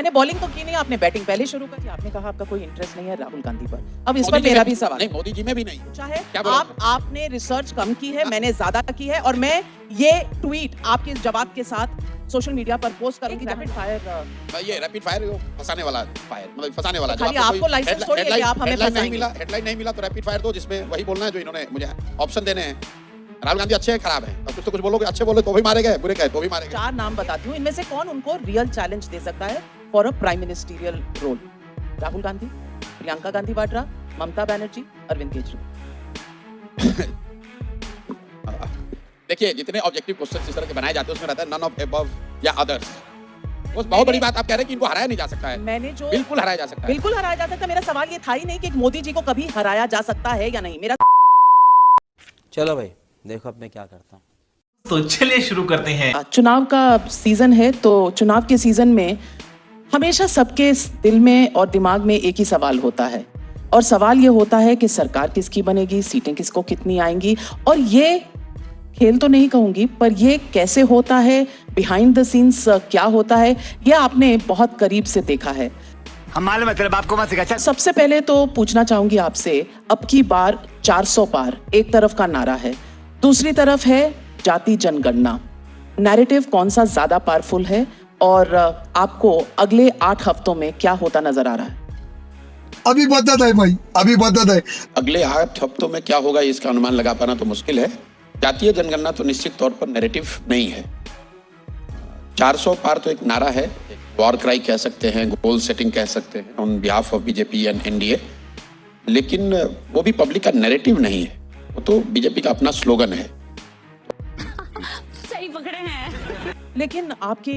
मैंने बॉलिंग तो की नहीं, आपने बैटिंग पहले शुरू कर दी। आपने कहा आपका कोई इंटरेस्ट नहीं है राहुल गांधी पर। अब इस पर मेरा भी सवाल नहीं, मोदी जी में भी नहीं चाहे क्या बोला? आपने रिसर्च कम की है, मैंने ज्यादा की है, और मैं ये ट्वीट आपके जवाब के साथ सोशल मीडिया पर पोस्ट करूंगी। रैपिड फायर, ये रैपिड फायर फंसाने वाला फायर, मतलब फंसाने वाला। खाली आपको लाइसेंस थोड़ी है कि आप हमें फंसाएंगे। हेडलाइन नहीं मिला तो रैपिड फायर दो, जिसमें वही बोलना है जो इन्होंने मुझे ऑप्शन देने हैं। राहुल गांधी अच्छे हैं खराब है, अब कुछ तो कुछ बोलोगे, अच्छे बोले तो भी मारे गए, बुरे गए तो भी मारे गए। 4 नाम बताती हूँ, इनमें से कौन उनको रियल चैलेंज दे सकता है for a prime ministerial role? Rahul Gandhi, Priyanka Gandhi Vadra, Mamata Banerjee, Arvind Kejriwal. देखिए, जितने ऑब्जेक्टिव क्वेश्चन इस तरह के बनाए जाते हैं उसमें रहता है नन ऑफ अबव या अदर्स। उस बहुत बड़ी बात आप कह रहे हैं कि इनको हराया नहीं जा सकता है। मैंने जो बिल्कुल हराया जा सकता है, बिल्कुल हराया जा सकता है। मेरा सवाल ये था ही नहीं कि मोदी जी को कभी हराया जा सकता है या नहीं। मेरा चलो भाई देखो अब मैं क्या करता हूँ। तो चलिए शुरू करते हैं। चुनाव का सीजन है, तो चुनाव के सीजन में हमेशा सबके दिल में और दिमाग में एक ही सवाल होता है, और सवाल ये होता है कि सरकार किसकी बनेगी, सीटें किसको कितनी आएंगी। और ये खेल तो नहीं कहूंगी, पर ये कैसे होता है, बिहाइंड द सीन्स क्या होता है, ये आपने बहुत करीब से देखा है। हम मालूम है तेरे बाप को मत सिखा। सबसे पहले तो पूछना चाहूंगी आपसे, अब की बार 400 पार एक तरफ का नारा है, दूसरी तरफ है जाति जनगणना। नैरेटिव कौन सा ज्यादा पावरफुल है, और आपको अगले 8 हफ्तों में क्या होता नजर आ रहा है? अभी बता है भाई, अभी बता है। अगले 8 हफ्तों में क्या होगा इसका अनुमान लगा पाना तो मुश्किल है। जातीय जनगणना तो निश्चित तौर पर नैरेटिव नहीं है। 400 पार तो एक नारा है, वॉर क्राई कह सकते हैं, गोल सेटिंग कह सकते हैं on behalf of BJP and NDA, लेकिन वो भी पब्लिक का नैरेटिव नहीं है, वो तो बीजेपी का अपना स्लोगन है। सही पकड़े हैं। लेकिन आपके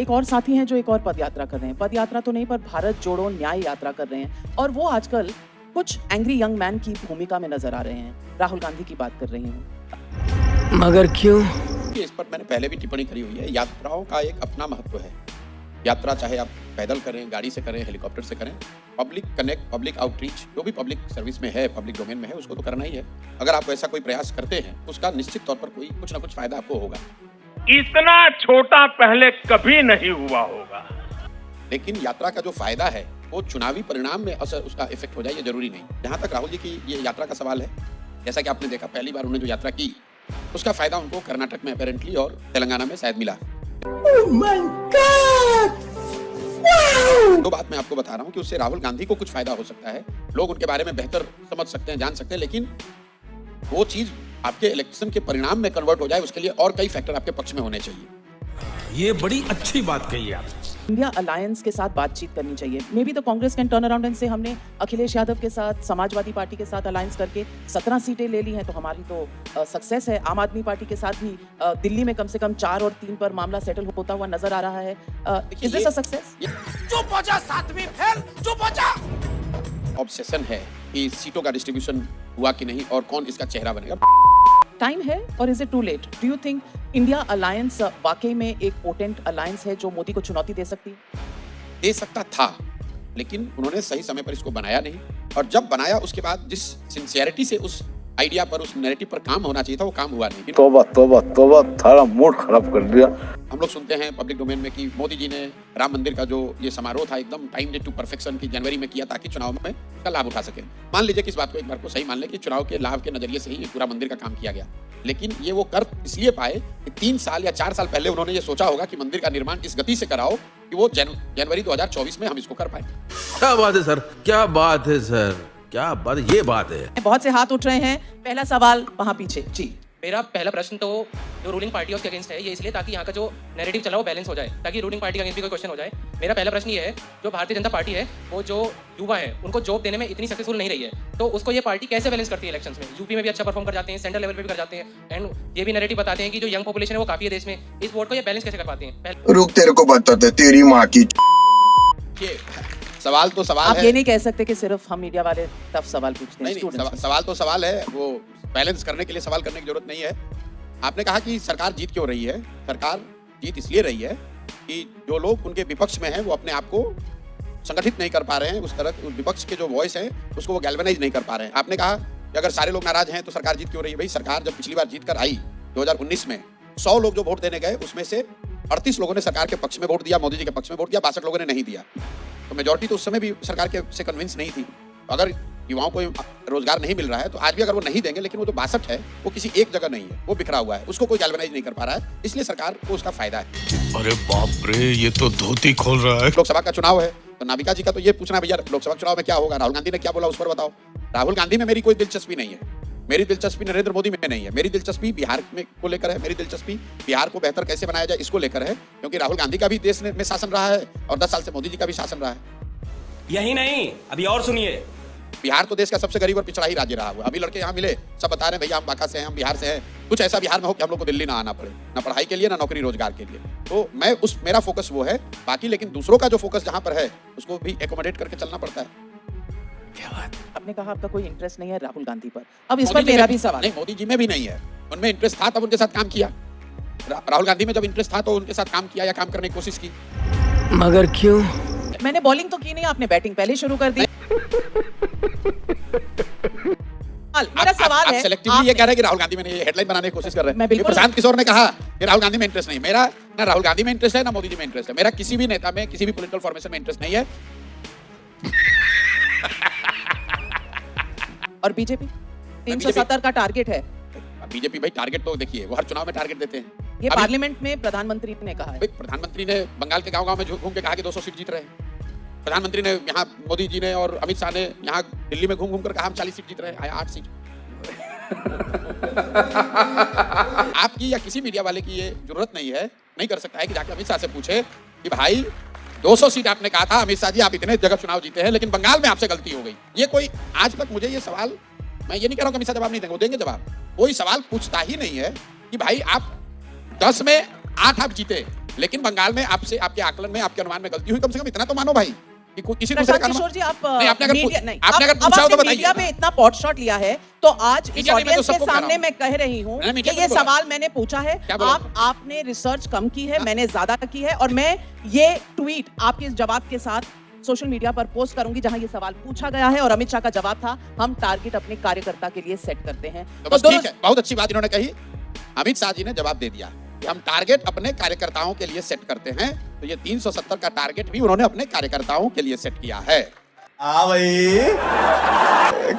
एक और साथी हैं जो एक और पदयात्रा कर रहे हैं, पदयात्रा तो नहीं पर भारत जोड़ो न्याय यात्रा कर रहे हैं, और वो आजकल कुछ एंग्री यंग मैन की भूमिका में नजर आ रहे हैं। राहुल गांधी की बात कर रही हूँ। मगर क्यों? इस पर मैंने पहले भी टिप्पणी करी हुई है। यात्राओं का एक अपना महत्व है। यात्रा चाहे आप पैदल करें, गाड़ी से करें, हेलीकॉप्टर से करें, पब्लिक कनेक्ट, पब्लिक आउटरीच जो भी पब्लिक सर्विस में है, पब्लिक डोमेन में है, उसको तो करना ही है। अगर आप ऐसा कोई प्रयास करते हैं उसका निश्चित तौर पर कोई कुछ ना कुछ फायदा आपको होगा। इतना छोटा पहले कभी नहीं हुआ होगा। लेकिन यात्रा का जो फायदा है वो चुनावी परिणाम में असर उसका इफेक्ट हो जाए ये जरूरी नहीं। जहां तक राहुल जी की ये यात्रा का सवाल है, जैसा कि आपने देखा पहली बार उन्होंने जो यात्रा की उसका फायदा उनको कर्नाटक में अपेरेंटली और तेलंगाना में शायद मिला। तो बात मैं आपको बता रहा हूँ कि उससे राहुल गांधी को कुछ फायदा हो सकता है, लोग उनके बारे में बेहतर समझ सकते हैं, जान सकते हैं, लेकिन वो चीज आपके इलेक्शन के परिणाम में कन्वर्ट हो जाए उसके लिए और कई फैक्टर आपके पक्ष में होने चाहिए। ये बड़ी अच्छी बात कही आप। इंडिया अलायंस के साथ बातचीत करनी चाहिए। May be the Congress can turn around and से हमने अखिलेश यादव के साथ, समाजवादी पार्टी के साथ अलायंस करके 17 सीटें ले ली हैं, तो हमारी तो सक्सेस है। आम आदमी पार्टी के साथ भी दिल्ली में कम से कम 4 और 3 पर मामला सेटल होता हुआ नजर आ रहा है। Is this a success? चुप हो जा, सातवीं फेल, चुप हो जा। ऑब्सेशन है कि सीटों का डिस्ट्रीब्यूशन हुआ कि नहीं और कौन इसका चेहरा बनेगा। टाइम है, और is it too late? Do you think India alliance वाकई में एक पोटेंट अलायंस है जो मोदी को चुनौती दे सकती है? दे सकता था, लेकिन उन्होंने सही समय पर इसको बनाया नहीं, और जब बनाया उसके बाद जिस सिंसियरिटी से उस आइडिया पर, उस नैरेटिव पर काम होना चाहिए था वो काम हुआ नहीं। तोबा तोबा तोबा, थारा मूड खराब कर दिया। हम लोग सुनते हैं पब्लिक डोमेन में कि मोदी जी ने राम मंदिर का जो ये समारोह था एकदम टाइम टू परफेक्शन की जनवरी में किया ताकि चुनाव में इसका लाभ उठा सके। मान लीजिए कि इस बात को एक बार को सही मान ले कि चुनाव के लाभ के नजरिए से ही ये पूरा मंदिर का काम किया गया, लेकिन ये वो कर इसलिए पाए कि 3 साल या 4 साल पहले उन्होंने ये सोचा होगा कि मंदिर का निर्माण इस गति से कराओ कि वो जनवरी 2024 में हम इसको कर पाए। क्या बात है सर, क्या बात है सर, क्या बात, ये बात है। बहुत से हाथ उठ रहे हैं। पहला सवाल वहां पीछे जी। मेरा पहला प्रश्न तो जो रूलिंग पार्टी है उसके अगेंस्ट है, ये इसलिए ताकि यहाँ का जो नैरेटिव चला वो बैलेंस हो जाए, ताकि रूलिंग पार्टी के अगेंस्ट भी कोई क्वेश्चन हो जाए। मेरा पहला प्रश्न ये है, जो भारतीय जनता पार्टी है वो जो युवा है उनको जॉब देने में इतनी सक्सेसफुल नहीं रही है, तो उसको ये पार्टी कैसे बैलेंस करती है इलेक्शंस में? यूपी में भी अच्छा परफॉर्म कर जाते हैं, सेंट्रल लेवल पे भी कर जाते हैं, एंड ये भी नैरेटिव बताते हैं कि जो यंग पॉपुलेशन है वो काफी है देश में, इस वोट को ये बैलेंस कैसे कर पाते हैं? रुक, तेरे को बताते तेरी माँ की। सवाल तो सवाल आप है। ये नहीं कह सकते कि सिर्फ हम मीडिया वाले टफ सवाल पूछते हैं। नहीं, सवाल तो सवाल है, वो बैलेंस करने के लिए सवाल करने की जरूरत नहीं है। आपने कहा कि सरकार जीत क्यों रही है? सरकार जीत इसलिए रही है कि जो लोग उनके विपक्ष में हैं वो अपने आप को संगठित नहीं कर पा रहे हैं, उस तरह विपक्ष के जो वॉइस है उसको वो गैल्वेनाइज नहीं कर पा रहे हैं। आपने कहा कि अगर सारे लोग नाराज हैं तो सरकार जीत क्यों रही है? भाई सरकार जब पिछली बार जीत कर आई 2019 में 100 लोग जो वोट देने गए उसमें से 38 लोगों ने सरकार के पक्ष में वोट दिया, मोदी जी के पक्ष में वोट दिया, 62 लोगों ने नहीं दिया। तो मेजोरिटी तो उस समय भी सरकार के से कन्विंस नहीं थी। तो अगर युवाओं को रोजगार नहीं मिल रहा है तो आज भी अगर वो नहीं देंगे, लेकिन वो जो 62 है वो किसी एक जगह नहीं है, वो बिखरा हुआ है, उसको कोई गैल्वेनाइज नहीं कर पा रहा है, इसलिए सरकार को उसका फायदा है। अरे बाप रे, ये तो धोती खोल रहा है। लोकसभा का चुनाव है तो नाविका जी का तो ये पूछना भैया लोकसभा चुनाव में क्या होगा, राहुल गांधी ने क्या बोला उस पर बताओ। राहुल गांधी में मेरी कोई दिलचस्पी नहीं है, मेरी दिलचस्पी नरेंद्र मोदी में नहीं है, मेरी दिलचस्पी बिहार में को लेकर है, मेरी दिलचस्पी बिहार को बेहतर कैसे बनाया जाए इसको लेकर है, क्योंकि राहुल गांधी का भी देश में शासन रहा है और 10 साल से मोदी जी का भी शासन रहा है। यही नहीं, अभी और सुनिए। बिहार तो देश का सबसे गरीब और पिछड़ा ही राज्य रहा हुआ। अभी लड़के यहाँ मिले, सब बता रहे हैं भैया हम बांका से हैं, हम बिहार से हैं, कुछ ऐसा बिहार में हो कि हम लोग को दिल्ली ना आना पड़े, ना पढ़ाई के लिए ना नौकरी रोजगार के लिए। तो मैं मेरा फोकस वो है, बाकी लेकिन दूसरों का जो फोकस जहाँ पर है उसको भी एकोमोडेट करके चलना पड़ता है। आपने कहा आपका कोई इंटरेस्ट नहीं है राहुल गांधी पर, अब इस पर मेरा भी सवाल। नहीं, मोदी जी में भी नहीं है, उनमें इंटरेस्ट था तब उनके साथ काम किया। राहुल गांधी में जब इंटरेस्ट था तो उनके साथ काम किया या काम करने की कोशिश की। मगर क्यों? मैंने बॉलिंग तो की नहीं, आपने बैटिंग पहले शुरू कर दी। मेरा सवाल है, आप सेलेक्टिवली ये कह रहे हैं कि राहुल गांधी में नहीं, हेडलाइन बनाने की कोशिश कर रहे हैं। मैं बिल्कुल प्रशांत किशोर ने कहा कि राहुल गांधी में इंटरेस्ट नहीं, मेरा ना राहुल गांधी में इंटरेस्ट है ना मोदी जी में इंटरेस्ट है, मेरा किसी भी नेता में किसी भी पॉलिटिकल फॉर्मेशन में इंटरेस्ट नहीं है। और बीजेपी 370 का टारगेट है। बीजेपी भाई टारगेट तो देखिए वो हर चुनाव में टारगेट देते हैं। ये पार्लियामेंट में प्रधानमंत्री ने कहा है। प्रधानमंत्री ने बंगाल के गांव-गांव में घूम के कहा कि 200 सीट जीत रहे हैं। प्रधानमंत्री ने यहाँ मोदी जी ने और अमित शाह ने यहाँ दिल्ली में घूम कर कहा हम 40 सीट जीत रहे हैं, आया 8 सीट। आपकी या किसी मीडिया वाले की ये जरूरत नहीं है, नहीं कर सकता है कि जाके अमित शाह से पूछे कि भाई 200 सीट आपने कहा था अमित शाह जी, आप इतने जगह चुनाव जीते हैं लेकिन बंगाल में आपसे गलती हो गई। ये कोई आज तक मुझे ये सवाल, मैं ये नहीं कह रहा हूं कि अमित शाह जवाब नहीं देंगे, वो देंगे जवाब। कोई सवाल पूछता ही नहीं है कि भाई आप 10 में 8 आप जीते लेकिन बंगाल में आपसे आपके आकलन में आपके अनुमान में गलती हुई, कम से कम इतना तो मानो भाई कि किसी दूसरे का किशोर जी आप नहीं, आपने अगर पूछा हो तो बताइए। मीडिया में इतना पॉट शॉट लिया है तो आज इस ऑडियंस के सामने मैं कह रही हूँ कि ये सवाल मैंने पूछा है, आपने रिसर्च कम की है, मैंने ज्यादा की है, और मैं ये ट्वीट आपके जवाब के साथ सोशल मीडिया पर पोस्ट करूंगी जहां ये सवाल पूछा गया है और अमित शाह का जवाब था हम टारगेट अपने कार्यकर्ता के लिए सेट करते हैं। तो ठीक है, बहुत अच्छी बात इन्होंने कही। अमित शाह जी ने जवाब दे दिया कि हम टारगेट अपने कार्यकर्ताओं के लिए सेट करते हैं, तो ये 370 का टारगेट भी उन्होंने अपने कार्यकर्ताओं के लिए सेट किया है। भाई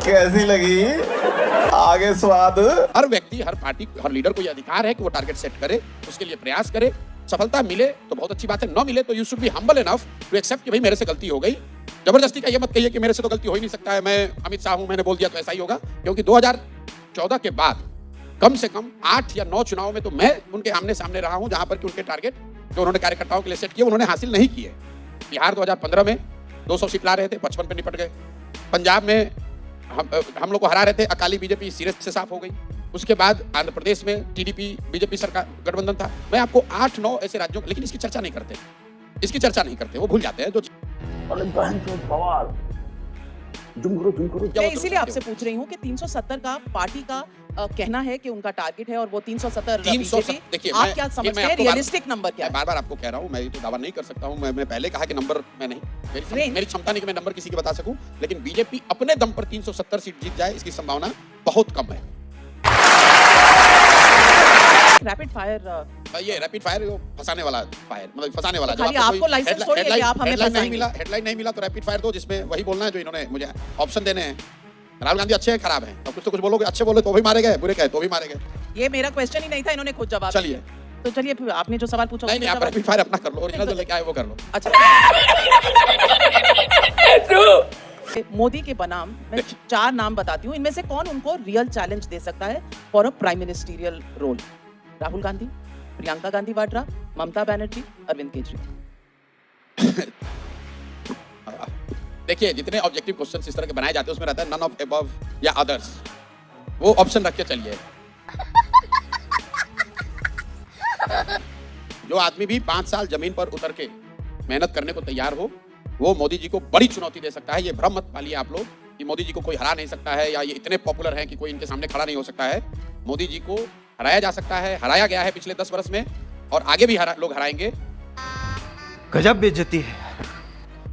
कैसी लगी आगे स्वाद? हर व्यक्ति, हर पार्टी, हर लीडर को यह अधिकार है कि वो टारगेट सेट करे, उसके लिए प्रयास करे। सफलता मिले तो बहुत अच्छी बात है, न मिले तो you should be humble enough to accept कि भाई मेरे से गलती हो गई। जबरदस्ती का ये मत कहिए कि मेरे से तो गलती हो ही नहीं सकता है, मैं अमित शाह हूं, मैंने बोल दिया तो ऐसा ही होगा, क्योंकि 2014 के बाद कम से कम 8 या 9 चुनाव में तो मैं उनके आमने सामने रहा हूं जहां पर कि उनके टारगेट जो उन्होंने कार्यकर्ताओं के लिए सेट किए उन्होंने हासिल नहीं किए। बिहार 2015 में 200 सीट ला रहे थे, 55 पे निपट गए। पंजाब में हम लोग को हरा रहे थे, अकाली बीजेपी सिरे से साफ हो गई। उसके बाद आंध्र प्रदेश में टीडीपी बीजेपी सरकार गठबंधन था। मैं आपको 8-9 ऐसे राज्यों, लेकिन इसकी चर्चा नहीं करते, इसकी चर्चा नहीं करते, वो भूल जाते हैं जो मैं इसीलिए आपसे पूछ रही हूँ कि 370 का पार्टी का कहना है कि उनका टारगेट है और वो 370 देखिए, आप क्या समझते हैं रियलिस्टिक नंबर क्या है? बार-बार आपको कह रहा हूँ, मैं ये तो दावा नहीं कर सकता हूँ। मैं पहले कहा कि नंबर मैं नहीं, मेरी क्षमता नहीं कि मैं नंबर किसी की बता सकूं, लेकिन बीजेपी अपने दम पर 370 सीट जीत जाए इसकी संभावना बहुत कम है। रैपिड फायर, ये रैपिड फायर फंसाने वाला फायर, मतलब फंसाने वाला जवाब। आपको लाइसेंस थोड़ी है कि आप हमें फंसाएंगे। हेडलाइन नहीं मिला तो रैपिड फायर दो, जिसमें वही बोलना है जो इन्होंने मुझे ऑप्शन देने हैं। राहुल गांधी अच्छे हैं खराब हैं, अब कुछ तो कुछ बोलोगे, अच्छे बोले तो भी मारे गए, बुरे कहे तो भी मारे गए। ये मेरा क्वेश्चन ही नहीं था, इन्होंने खुद जवाब चलिए तो चलिए फिर आपने जो सवाल पूछा नहीं, आप रैपिड फायर अपना कर लो, ओरिजिनल जो लेके आए वो कर लो। अच्छा, मोदी के बनाम मैं 4 नाम बताती हूँ, इनमें से कौन उनको रियल चैलेंज दे सकता है for a prime ministerial role? Rahul Gandhi, Priyanka Gandhi Vadra, Mamata Banerjee, Arvind Kejriwal. देखिए, जितने ऑब्जेक्टिव क्वेश्चंस इस तरह के बनाए जाते हैं उसमें रहता है नन ऑफ अबव या अदर्स, वो ऑप्शन रख के चलिए। जो आदमी भी 5 साल जमीन पर उतर के मेहनत करने को तैयार हो, वो मोदी जी को बड़ी चुनौती दे सकता है। ये भ्रम मत पालिए आप लोग कि मोदी जी को कोई हरा नहीं सकता है या ये इतने पॉपुलर हैं कि कोई इनके सामने खड़ा नहीं हो सकता है। मोदी जी को हराया जा सकता है, हराया गया है पिछले 10 वर्ष में, और आगे भी लोग हराएंगे। गजब बेइज्जती है।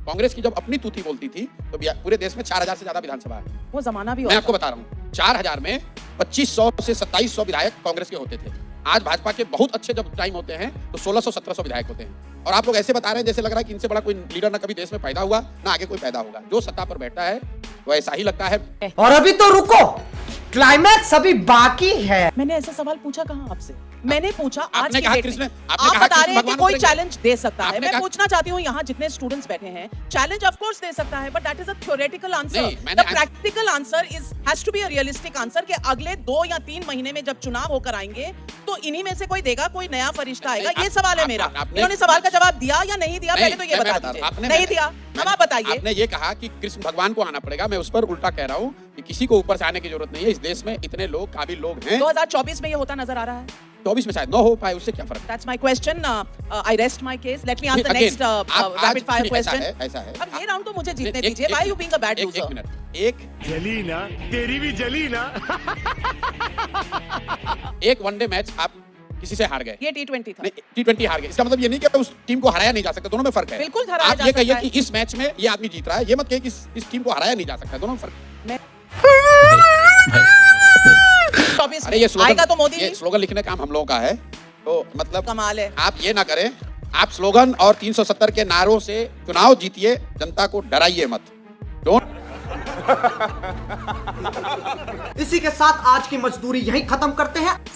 कांग्रेस की जब अपनी तूती बोलती थी तो पूरे देश में 4000 से ज्यादा विधानसभा है। वो जमाना भी मैं आपको बता रहा हूँ, 4000 में 2500 से 2700 विधायक कांग्रेस के होते थे। आज भाजपा के बहुत अच्छे जब टाइम होते हैं तो 1600-1700 विधायक होते हैं और आप लोग ऐसे बता रहे हैं जैसे लग रहा है कि इनसे बड़ा कोई लीडर ना कभी देश में पैदा हुआ ना आगे कोई पैदा होगा। जो सत्ता पर बैठा है वो ऐसा ही लगता है। और अभी तो रुको, क्लाइमैक्स अभी बाकी है। मैंने ऐसा सवाल पूछा कहाँ आपसे? मैंने पूछा आज आपने की कहा डेट कृष्ण, में आपने आप कहा बता रहे हैं कृष्ण कि कोई भगवान चैलेंज दे सकता है। आपने मैं कहा- पूछना चाहती हूँ यहाँ जितने स्टूडेंट्स बैठे हैं, चैलेंज ऑफ कोर्स दे सकता है, but that is a theoretical answer. नहीं, द मैंने आज- practical answer is has to be a realistic answer कि अगले 2 या 3 महीने में जब चुनाव होकर आएंगे तो इन्हीं में से कोई देगा, कोई नया फरिश्ता आएगा। नहीं, ये सवाल है आप- मेरा। आपने- इन्होंने सवाल का जवाब दिया या नहीं दिया, पहले तो ये मैं बता बता रहा हूं। दीजिए। आपने- नहीं दिया, अब आप बताइए। आपने ये कहा कि कृष्ण भगवान को आना पड़ेगा, मैं उस पर उल्टा कह रहा हूँ कि किसी को ऊपर से आने की जरूरत नहीं है। इस देश में इतने लोग, काबिल लोग हैं। 2024 में ये होता नजर आ रहा है। 24 में शायद न हो पाए, उससे क्या फर्क? That's my question. I rest my case. Let me ask the Again, next आप rapid fire आज- question. ऐसा है। अब ये राउंड तो मुझे जीतने एक- दीजिए. एक- Why are you being a bad एक loser? मिनट, जली ना, तेरी भी जली ना। एक वनडे मैच आप किसी से हार गए, ये T20 था. नहीं T20 हार गए, इसका मतलब ये नहीं कि उस टीम को हराया नहीं जा सकता। दोनों में फर्क है। बिल्कुल हराया आप जा ये सकता कहिए है. कि इस मैच में ये आदमी जीत रहा है, ये मत कहिए कि इस टीम को हराया नहीं जा सकता। दोनों में फर्क। 24 अरे ये आएगा तो मोदी ये जी. स्लोगन लिखने का काम हम लोगों का है, तो मतलब कमाल है. आप ये ना करें। आप स्लोगन और 370 के नारों से चुनाव जीतिए, जनता को डराइए मत। डोंट। इसी के साथ आज की मजदूरी यहीं खत्म करते हैं।